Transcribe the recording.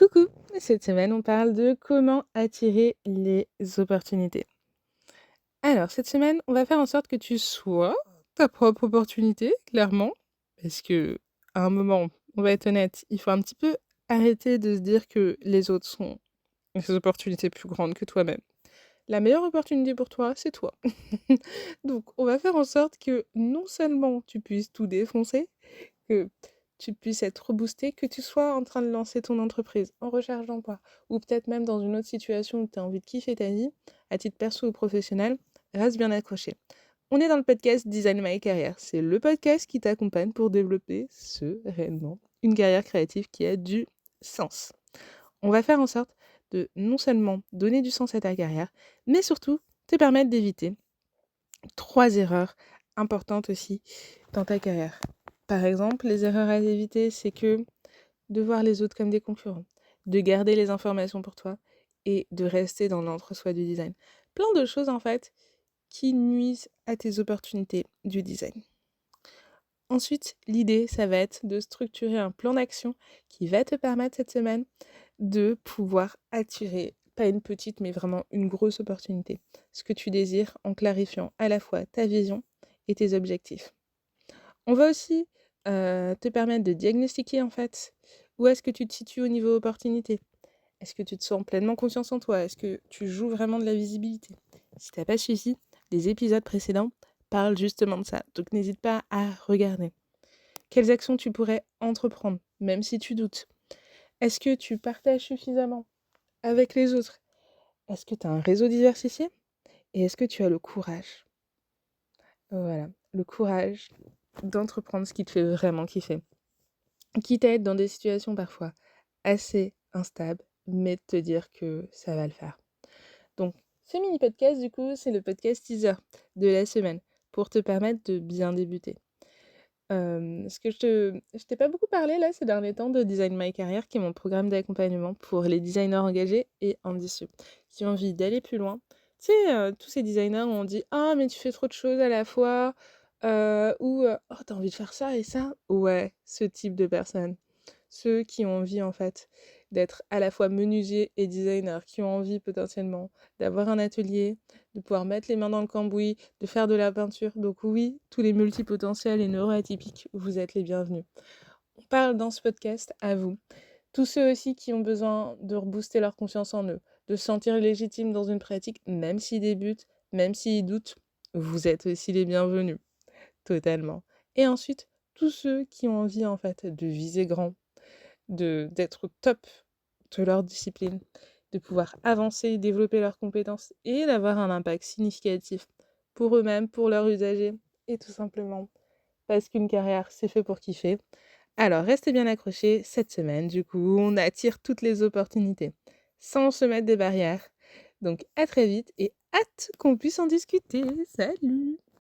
Coucou, cette semaine on parle de comment attirer les opportunités. Alors cette semaine, on va faire en sorte que tu sois ta propre opportunité, clairement, parce que à un moment, on va être honnête, il faut un petit peu arrêter de se dire que les autres sont des opportunités plus grandes que toi-même. La meilleure opportunité pour toi, c'est toi. Donc on va faire en sorte que non seulement tu puisses tout défoncer, que tu puisses être boosté, que tu sois en train de lancer ton entreprise, en recherche d'emploi, ou peut-être même dans une autre situation où tu as envie de kiffer ta vie, à titre perso ou professionnel, reste bien accroché. On est dans le podcast Design My Career. C'est le podcast qui t'accompagne pour développer sereinement une carrière créative qui a du sens. On va faire en sorte de non seulement donner du sens à ta carrière, mais surtout te permettre d'éviter 3 erreurs importantes aussi dans ta carrière. Par exemple, les erreurs à éviter, c'est que de voir les autres comme des concurrents, de garder les informations pour toi et de rester dans l'entre-soi du design. Plein de choses en fait qui nuisent à tes opportunités du design. Ensuite, l'idée, ça va être de structurer un plan d'action qui va te permettre cette semaine de pouvoir attirer, pas une petite, mais vraiment une grosse opportunité, ce que tu désires en clarifiant à la fois ta vision et tes objectifs. On va aussi te permettre de diagnostiquer en fait où est-ce que tu te situes au niveau opportunité. Est-ce que tu te sens pleinement confiance en toi? Est-ce que tu joues vraiment de la visibilité? Si t'as pas suivi, les épisodes précédents parlent justement de ça. Donc n'hésite pas à regarder. Quelles actions tu pourrais entreprendre, même si tu doutes? Est-ce que tu partages suffisamment avec les autres? Est-ce que tu as un réseau diversifié? Et est-ce que tu as le courage? Voilà, le courage d'entreprendre ce qui te fait vraiment kiffer. Quitte à être dans des situations parfois assez instables, mais de te dire que ça va le faire. Donc, ce mini podcast, du coup, c'est le podcast teaser de la semaine pour te permettre de bien débuter. Ce que je t'ai pas beaucoup parlé là ces derniers temps de Design My Career, qui est mon programme d'accompagnement pour les designers engagés et ambitieux, qui ont envie d'aller plus loin. Tu sais, tous ces designers où on dit ah, mais tu fais trop de choses à la fois, ou oh, t'as envie de faire ça et ça. Ouais, ce type de personnes. Ceux qui ont envie en fait d'être à la fois menuisier et designer, qui ont envie potentiellement d'avoir un atelier, de pouvoir mettre les mains dans le cambouis, de faire de la peinture. Donc oui, tous les multipotentiels et neuroatypiques, vous êtes les bienvenus. On parle dans ce podcast à vous. Tous ceux aussi qui ont besoin de rebooster leur confiance en eux, de se sentir légitimes dans une pratique, même s'ils débutent, même s'ils doutent, vous êtes aussi les bienvenus. Totalement. Et ensuite, tous ceux qui ont envie en fait de viser grand, d'être au top de leur discipline, de pouvoir avancer, développer leurs compétences et d'avoir un impact significatif pour eux-mêmes, pour leurs usagers et tout simplement parce qu'une carrière, c'est fait pour kiffer. Alors, restez bien accrochés cette semaine, du coup, on attire toutes les opportunités sans se mettre des barrières. Donc, à très vite et hâte qu'on puisse en discuter. Salut!